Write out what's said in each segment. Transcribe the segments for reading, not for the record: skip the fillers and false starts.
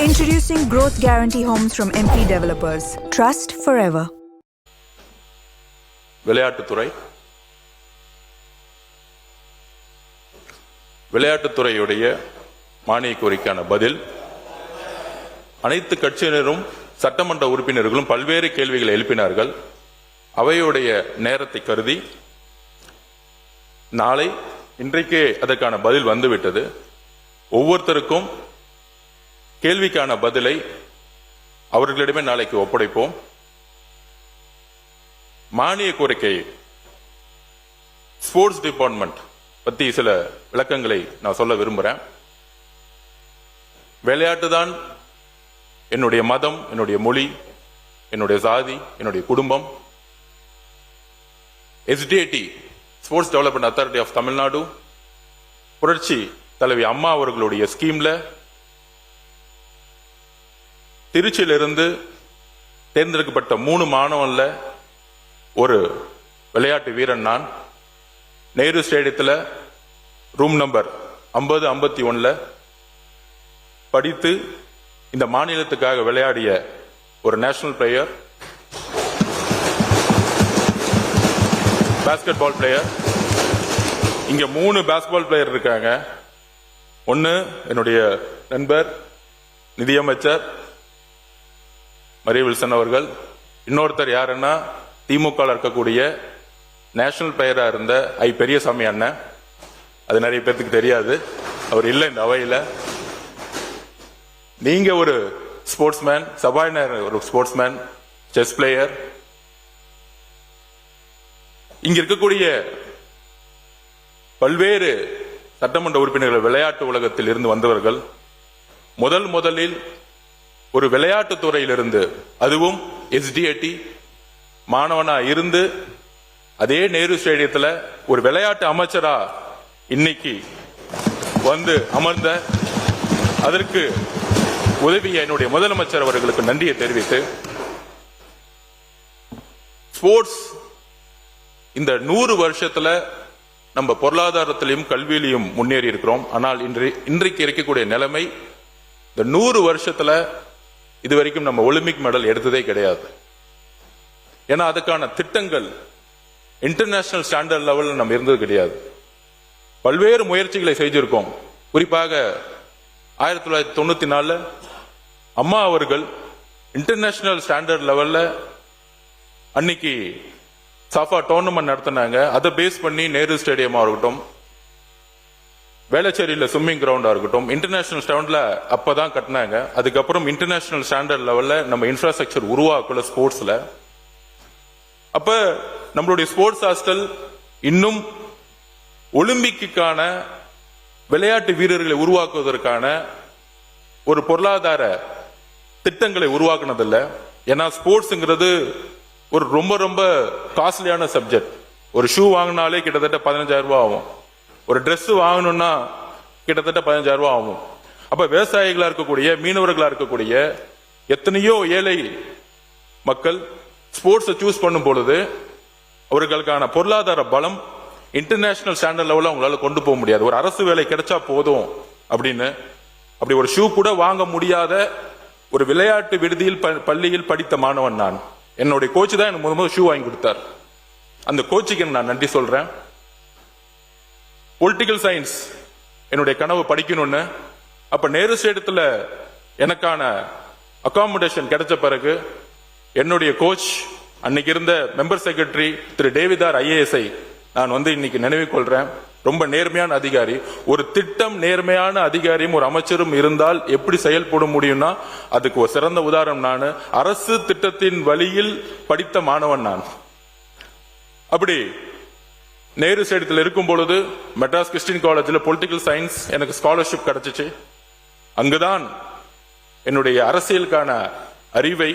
Introducing Growth Guarantee Homes from MP Developers. Trust forever. விளையாட்டுத்துறையுடைய மானிய கோரிக்கையான பதில். அனைத்து கட்சியினரும் சட்டமன்ற உறுப்பினர்களும் பல்வேறு கேள்விகளை எழுப்பினார்கள். அவையுடைய நேரத்தை கருதி நாளை இன்றைக்கே அதற்கான பதில் வந்துவிட்டது. ஒவ்வொருத்தருக்கும் கேள்விக்கான பதிலை அவர்களிடமே நாளைக்கு ஒப்படைப்போம். மானிய கோரிக்கை ஸ்போர்ட்ஸ் டிபார்ட்மெண்ட் பத்தி சில விளக்கங்களை நான் சொல்ல விரும்புறேன். விளையாட்டுதான் என்னுடைய மதம், என்னுடைய மொழி, என்னுடைய சாதி, என்னுடைய குடும்பம். SDAT sports development authority of Tamil Nadu புரட்சி தலைவி அம்மா அவர்களுடைய ஸ்கீம்ல திருச்சியிலிருந்து தேர்ந்தெடுக்கப்பட்ட 3 மாணவன்ல ஒரு விளையாட்டு வீரன் நான். நேரு ஸ்டேடியத்தில் ரூம் நம்பர் 5051 படித்து இந்த மாநிலத்துக்காக விளையாடிய ஒரு national player, basket ball player. இங்க 3 பாஸ்கெட்பால் பிளேயர் இருக்காங்க. ஒன்னு என்னுடைய நண்பர் நிதியமைச்சர் மரிய வில்சன் அவர்கள். இன்னொருத்தர் யாருன்னா திமுக இருக்கக்கூடிய நேஷனல் பிளேயரா இருந்த பெரியசாமி அண்ணன். அது நிறைய பேருக்கு தெரியாது, அவர் இல்லை இந்த அவையில. நீங்க ஒரு ஸ்போர்ட்ஸ்மேன், சபாநாயகர் ஒரு ஸ்போர்ட்ஸ்மேன், செஸ் பிளேயர். இங்க இருக்கக்கூடிய பல்வேறு சட்டமன்ற உறுப்பினர்கள் விளையாட்டு உலகத்தில் இருந்து வந்தவர்கள். முதலில் ஒரு விளையாட்டு துறையிலிருந்து, அதுவும் SDAT மாணவனா இருந்து அதே நேரு ஸ்டேடியத்தில் ஒரு விளையாட்டு அமைச்சரா இன்னைக்கு வந்து அமர்ந்த அதற்கு உதவிய என்னுடைய முதலமைச்சர் அவர்களுக்கு நன்றியை தெரிவித்து, ஸ்போர்ட்ஸ் இந்த 100 வருஷத்துல நம்ம பொருளாதாரத்திலையும் கல்வியிலையும் முன்னேறி இருக்கிறோம். ஆனால் இன்றைக்கு இருக்கக்கூடிய நிலைமை, இந்த 100 வருஷத்துல இதுவரைக்கும் நம்ம ஒலிம்பிக் மெடல் எடுத்ததே கிடையாது. ஏன்னா அதுக்கான திட்டங்கள் இன்டர்நேஷனல் ஸ்டாண்டர்ட் லெவலில் நம்ம இருந்தது கிடையாது. பல்வேறு முயற்சிகளை செய்திருக்கோம். குறிப்பாக 1994 அம்மா அவர்கள் இன்டர்நேஷனல் ஸ்டாண்டர்ட் லெவல்ல அன்னைக்கு சாஃபா டோர்னமெண்ட் நடத்தினாங்க. அதை பேஸ் பண்ணி நேரு ஸ்டேடியமா இருக்கட்டும், வேளச்சேரியில ஸ்விம்மிங் கிரவுண்டா இருக்கட்டும், இன்டர்நேஷனல் ஸ்டாண்டர்ட்ல அப்பதான் கட்டினாங்க. அதுக்கப்புறம் இன்டர்நேஷனல் ஸ்டாண்டர்ட் லெவல்ல நம்ம இன்ஃப்ராஸ்ட்ரக்சர் உருவாக்கல ஸ்போர்ட்ஸ்ல. அப்ப நம்மளுடைய ஸ்போர்ட்ஸ் ஹாஸ்டல் இன்னும் ஒலிம்பிக்கான விளையாட்டு வீரர்களை உருவாக்குவதற்கான ஒரு பொருளாதார திட்டங்களை உருவாக்குனதில்லை. ஏன்னா ஸ்போர்ட்ஸ்ங்கிறது ஒரு ரொம்ப ரொம்ப காஸ்ட்லியான சப்ஜெக்ட். ஒரு ஷூ வாங்கினாலே கிட்டத்தட்ட 15,000 ரூபாய் ஆகும். ஒரு ட்ரெஸ் வாங்கணும்னா கிட்டத்தட்ட 15,000 ரூபாய் ஆகும். அப்ப விவசாயிகளா இருக்கக்கூடிய, மீனவர்களா இருக்கக்கூடிய எத்தனையோ ஏழை மக்கள் ஸ்போர்ட்ஸை சூஸ் பண்ணும் பொழுது அவர்களுக்கான பொருளாதார பலம் இன்டர்நேஷனல் ஸ்டாண்டர்ட் லெவலில் அவங்களால கொண்டு போக முடியாது. ஒரு அரசு வேலை கிடைச்சா போதும் அப்படின்னு, அப்படி ஒரு ஷூ கூட வாங்க முடியாத ஒரு விளையாட்டு விடுதியில் பள்ளியில் படித்த மாணவன் நான். என்னுடைய கோச் தான் எனக்கு முதல் ஷூ வாங்கி கொடுத்தார். அந்த கோச்சுக்கு நான் நன்றி சொல்றேன். பொலிட்டிக்கல் சயின்ஸ் என்னுடைய கனவு படிக்கணும்னு, அப்ப நேரு ஸ்டேடியத்தில் எனக்கான அகாமடேஷன் கிடைச்ச பிறகு என்னுடைய கோச், அன்னைக்கு இருந்த மெம்பர் செக்ரட்டரி திரு டேவிதார் IAS நான் இன்னைக்கு நினைவு கொள்றேன். ரொம்ப நேர்மையான அதிகாரி. ஒரு திட்டம் நேர்மையான அதிகாரியும் ஒரு அமைச்சரும் இருந்தால் எப்படி செயல்பட முடியும்னா அதுக்கு ஒரு சிறந்த உதாரணம் நான். அரசு திட்டத்தின் வழியில் படித்த மாணவன் நான். அப்படி நேரு ஸ்டேடியத்தில் இருக்கும் பொழுது மெட்ராஸ் கிறிஸ்டியன் காலேஜில் பொலிட்டிக்கல் சயின்ஸ் எனக்கு ஸ்காலர்ஷிப் கிடைச்சிச்சு. அங்குதான் என்னுடைய அரசியலுக்கான அறிவை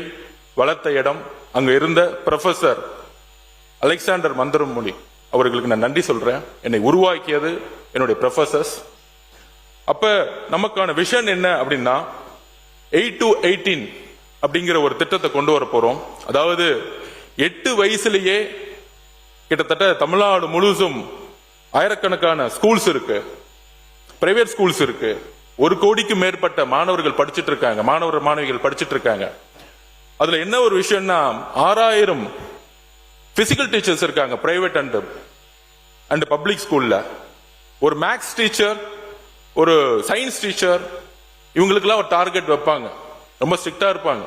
வளர்த்த இடம். அங்க இருந்த ப்ரொஃபசர் அலெக்சாண்டர் மந்திரமொழி அவர்களுக்கு நான் நன்றி சொல்றேன். என்னை உருவாக்கியது என்னுடைய ப்ரொஃபசர்ஸ். அப்ப நமக்கான விஷன் என்ன அப்படின்னா 8 to 18 அப்படிங்கிற ஒரு திட்டத்தை கொண்டு வர போறோம். அதாவது 8 வயசுலயே கிட்டத்தட்ட தமிழ்நாடு முழுசும் ஆயிரக்கணக்கான ஸ்கூல்ஸ் இருக்கு, பிரைவேட் ஸ்கூல்ஸ் இருக்கு. 1 கோடிக்கு மேற்பட்ட மாணவர்கள் படிச்சிட்டு இருக்காங்க, மாணவிகள் படிச்சிட்டு இருக்காங்க. அதுல என்ன ஒரு விஷயம்னா 6000 பிசிக்கல் டீச்சர்ஸ் இருக்காங்க பிரைவேட் அண்ட் பப்ளிக் ஸ்கூல்ல. ஒரு மேக்ஸ் டீச்சர், ஒரு சயின்ஸ் டீச்சர், இவங்களுக்கெல்லாம் ஒரு டார்கெட் வைப்பாங்க, ரொம்ப ஸ்ட்ரிக்டா இருப்பாங்க.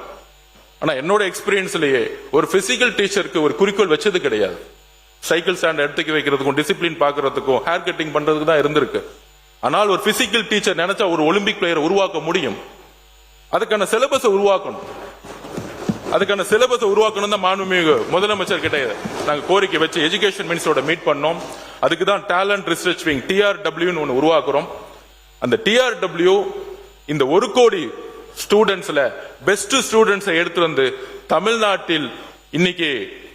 ஆனா என்னோட எக்ஸ்பீரியன்ஸ்லயே ஒரு பிசிக்கல் டீச்சருக்கு ஒரு குறிக்கோள் வச்சது கிடையாது. சைக்கிள் ஸ்டாண்ட் எடுத்துக்க வைக்கிறதுக்கும், டிசிப்ளின் பாக்குறதுக்கும், ஹேர் கட்டிங் பண்றதுக்கு தான் இருந்திருக்கு. ஆனால் ஒரு பிசிக்கல் டீச்சர் நினைச்சா ஒரு ஒலிம்பிக் பிளேயரை உருவாக்க முடியும். அதுக்கான சிலபஸை உருவாக்கணும். தான் மாண்புமிகு முதலமைச்சர் கிட்ட நாங்க கோரிக்கை வச்சு எஜுகேஷன் மினிஸ்டரோட மீட் பண்ணோம். அதுக்கு தான் டேலண்ட் ரிசர்ச் விங் TRW ஒன்னு உருவாக்குறோம். அந்த TRW இந்த 1 கோடி ஸ்டூடெண்ட்ஸ்ல பெஸ்ட் ஸ்டூடெண்ட்ஸை எடுத்து வந்து தமிழ்நாட்டில் இன்னைக்கு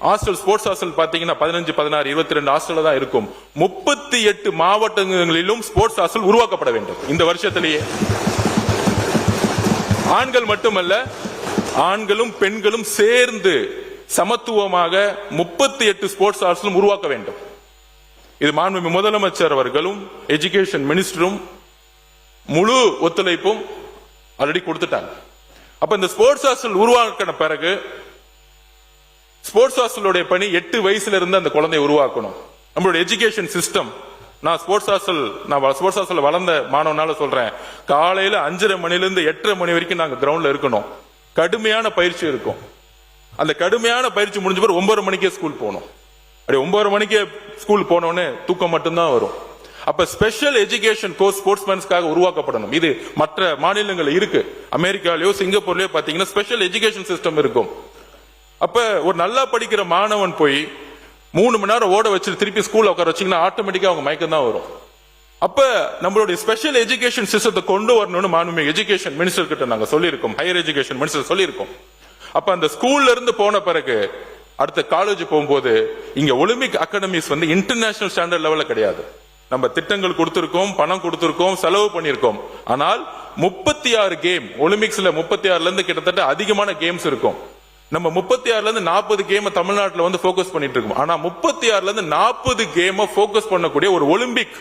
ஹாஸ்டல், ஸ்போர்ட்ஸ் ஹாஸ்டல் பாத்தீங்கன்னா 15, 16, 22 ஹாஸ்டல் தான் இருக்கும். 38 மாவட்டங்களிலும் ஸ்போர்ட்ஸ் ஹாஸ்டல் உருவாக்கப்பட வேண்டும் இந்த வருஷத்திலேயே. ஆண்கள் மட்டுமல்ல, ஆண்களும் பெண்களும் சேர்ந்து சமத்துவமாக 38 ஸ்போர்ட்ஸ் ஹாஸ்டலும் உருவாக்க வேண்டும். இது மாண்புமிகு முதலமைச்சர் அவர்களும் எஜுகேஷன் மினிஸ்டரும் முழு ஒத்துழைப்பும் ஆல்ரெடி கொடுத்துட்டாங்க. அப்ப இந்த ஸ்போர்ட்ஸ் ஹாஸ்டல் உருவாக்கின பிறகு ஸ்போர்ட்ஸ் ஹாஸ்டலுடைய பணி 8 வயசுல இருந்து அந்த குழந்தையை உருவாக்கணும். நம்மளுடைய எஜுகேஷன் சிஸ்டம், நான் ஸ்போர்ட்ஸ் ஹாஸ்டல் வளர்ந்த மாணவனால சொல்றேன், காலையில 5:30 மணிலிருந்து 8:30 மணி வரைக்கும் நாங்க கிரவுண்ட்ல இருக்கணும். கடுமையான பயிற்சி இருக்கும். அந்த கடுமையான பயிற்சி முடிஞ்ச பிறகு 9:30 மணிக்கே ஸ்கூல் போகணும். அப்படி 9:30 மணிக்கே ஸ்கூல் போனோன்னு தூக்கம் மட்டும்தான் வரும். அப்ப ஸ்பெஷல் எஜுகேஷன் கோர்ஸ் ஸ்போர்ட்ஸ்மேன்ஸ்க்காக உருவாக்கப்படணும். இது மற்ற மாநிலங்கள் இருக்கு. அமெரிக்காலயோ சிங்கப்பூர்லயோ பாத்தீங்கன்னா ஸ்பெஷல் எஜுகேஷன் சிஸ்டம் இருக்கும். அப்ப ஒரு நல்லா படிக்கிற மாணவன் போய் 3 மணி நேரம் ஓட வச்சு திருப்பி ஸ்கூல்ல உட்கார வச்சீங்கன்னா ஆட்டோமேட்டிக்கா அவங்க மயக்கம் தான் வரும். அப்ப நம்மளுடைய ஸ்பெஷல் எஜுகேஷன் சிஸ்டத்தை கொண்டு வரணும்னு மாண்புமிகு எஜுகேஷன் மினிஸ்டர் கிட்ட நாங்க சொல்லியிருக்கோம், ஹையர் எஜுகேஷன் மினிஸ்டர் சொல்லியிருக்கோம். அப்ப அந்த ஸ்கூல்ல இருந்து போன பிறகு அடுத்த காலேஜ் போகும்போது இங்க ஒலிம்பிக் அகாடமிஸ் வந்து இன்டர்நேஷனல் ஸ்டாண்டர்ட் லெவல்ல கிடையாது. நம்ம திட்டங்கள் கொடுத்திருக்கோம், பணம் கொடுத்திருக்கோம், செலவு பண்ணிருக்கோம். ஆனால் 36 கேம் ஒலிம்பிக்ஸ்ல 36ல இருந்து கிட்டத்தட்ட அதிகமான கேம்ஸ் இருக்கும். நம்ம 36ல இருந்து 40 கேம் தமிழ்நாட்டில் வந்து போக்கஸ் பண்ணிட்டு இருக்கோம். ஆனா 36ல இருந்து 40 கேம் போக்கஸ் பண்ணக்கூடிய ஒரு ஒலிம்பிக்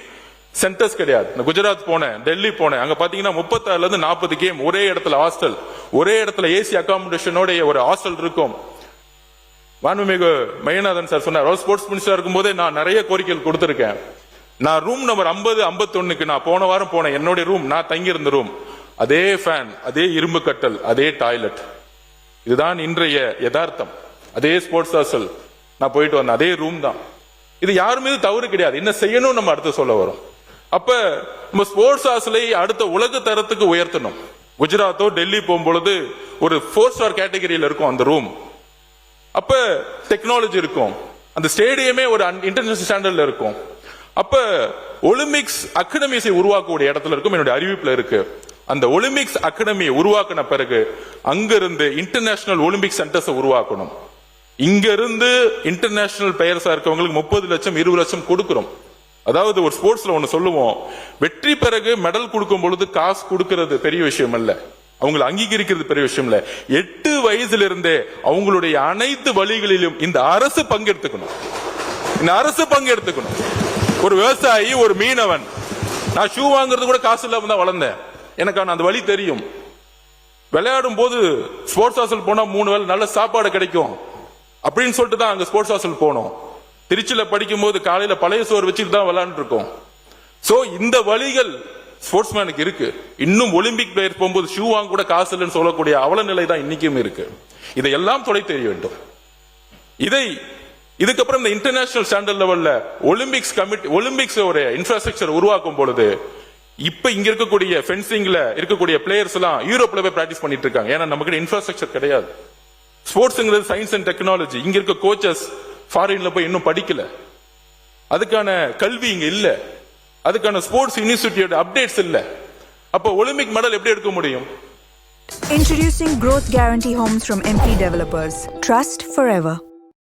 சென்டர்ஸ் கிடையாது. குஜராத் போனேன், டெல்லி போனேன், அங்க பாத்தீங்கன்னா 36ல இருந்து 40 கேம் ஒரே இடத்துல ஹாஸ்டல், ஒரே இடத்துல ஏசி அகாமடேஷனோட ஒரு ஹாஸ்டல் இருக்கும். மாண்புமிகு மையநாதன் சார் சொன்னார், ஸ்போர்ட்ஸ் மினிஸ்டர் இருக்கும் போதே நான் நிறைய கோரிக்கைகள் கொடுத்திருக்கேன். நான் ரூம் நம்பர் 50, 51க்கு நான் போன வாரம் போனேன். என்னுடைய ரூம், நான் தங்கி இருந்த ரூம், அதே ஃபேன், அதே இரும்பு கட்டல், அதே டாய்லெட். இதுதான் இன்றைய யதார்த்தம். அதே ஸ்போர்ட்ஸ் ஹாஸ்டல் நான் போயிட்டு வந்தேன், அதே ரூம் தான். இது யார் மீது தவறு கிடையாது. என்ன செய்யணும் நம்ம அடுத்து சொல்ல வரோம். அப்ப நம்ம ஸ்போர்ட்ஸ் ஹாஸ்டலை அடுத்த உலக தரத்துக்கு உயர்த்தணும். குஜராத்தோ டெல்லி போகும்பொழுது ஒரு 4 ஸ்டார் கேட்டகரியில இருக்கும் அந்த ரூம். அப்ப டெக்னாலஜி இருக்கும், அந்த ஸ்டேடியமே ஒரு இன்டர்நேஷனல் ஸ்டாண்டர்ட்ல இருக்கும். அப்ப ஒலிம்பிக்ஸ் அகாடமிஸை உருவாக்கக்கூடிய இடத்துல இருக்கும். என்னுடைய அறிவிப்புல இருக்கு. அந்த ஒலிம்பிக்ஸ் அகாடமியை உருவாக்கின பிறகு அங்கிருந்து இன்டர்நேஷனல் ஒலிம்பிக் சென்டர்ஸ் உருவாக்கணும். இங்க இருந்து இன்டர்நேஷனல் பிளேயர்ஸா இருக்கவங்களுக்கு 30 லட்சம் 20 லட்சம் கொடுக்கிறோம். அதாவது ஒரு ஸ்போர்ட்ஸ்ல ஒன்னு சொல்லுவோம், வெற்றி பிறகு மெடல் கொடுக்கும் பொழுது காசு கொடுக்கிறது பெரிய விஷயம் அல்ல, அவங்களை அங்கீகரிக்கிறது பெரிய விஷயம் இல்ல. 8 வயசுல இருந்தே அவங்களுடைய அனைத்து வழிகளிலும் இந்த அரசு பங்கெடுத்துக்கணும். ஒரு விவசாயி, ஒரு மீனவன், நான் ஷூ வாங்குறது கூட காசு இல்லாம தான் வளர்ந்தேன். எனக்கான அந்த வழி தெரியும். விளையாடும் போது ஸ்போர்ட்ஸ் ஹாஸ்டல் போனா 3 வேளை நல்ல சாப்பாடு கிடைக்கும் அப்படின்னு சொல்லிட்டு தான் அங்க ஸ்போர்ட்ஸ் ஹாஸ்டல் போனோம். திருச்சியில படிக்கும் போது காலையில பழைய சோறு வச்சுட்டு தான் விளையாண்டு இருக்கோம். சோ இந்த வழிகள் ஸ்போர்ட்ஸ்மேனுக்கு இருக்கு. இன்னும் ஒலிம்பிக் பிளேயர் போகும்போது ஷூ வாங்க கூட காசு இல்லைன்னு சொல்லக்கூடிய அவல நிலை தான் இன்னைக்கும் இருக்கு. இதையெல்லாம் தொலை தெரிய வேண்டும். இதுக்கப்புறம் இந்த இன்டர்நேஷனல் ஸ்டாண்டர்ட் லெவல்ல ஒலிம்பிக்ஸ் ஒரு இன்ஃப்ராஸ்ட்ரக்சர் உருவாக்கும் பொழுது இப்ப இங்க இருக்கக்கூடிய ஃபென்சிங்ல இருக்கக்கூடிய பிளேயர்ஸ் எல்லாம் யூரோப்ல போய் பிராக்டிஸ் பண்ணிட்டு இருக்காங்க. ஏன்னா நமக்கு இன்ஃப்ராஸ்ட்ரக்சர் கிடையாது. ஸ்போர்ட்ஸ்ங்கிறது சயின்ஸ் அண்ட் டெக்னாலஜி. இங்க இருக்க கோச்சஸ் ஃபாரின்ல போய் இன்னும் படிக்கல, அதுக்கான கல்வி இங்க இல்ல, அதுக்கான ஸ்போர்ட்ஸ் யூனிவர்சிட்டியோட அப்டேட்ஸ் இல்ல. அப்ப ஒலிம்பிக் மெடல் எப்படி எடுக்க முடியும்? Introducing Growth Guarantee Homes from MP Developers. Trust forever.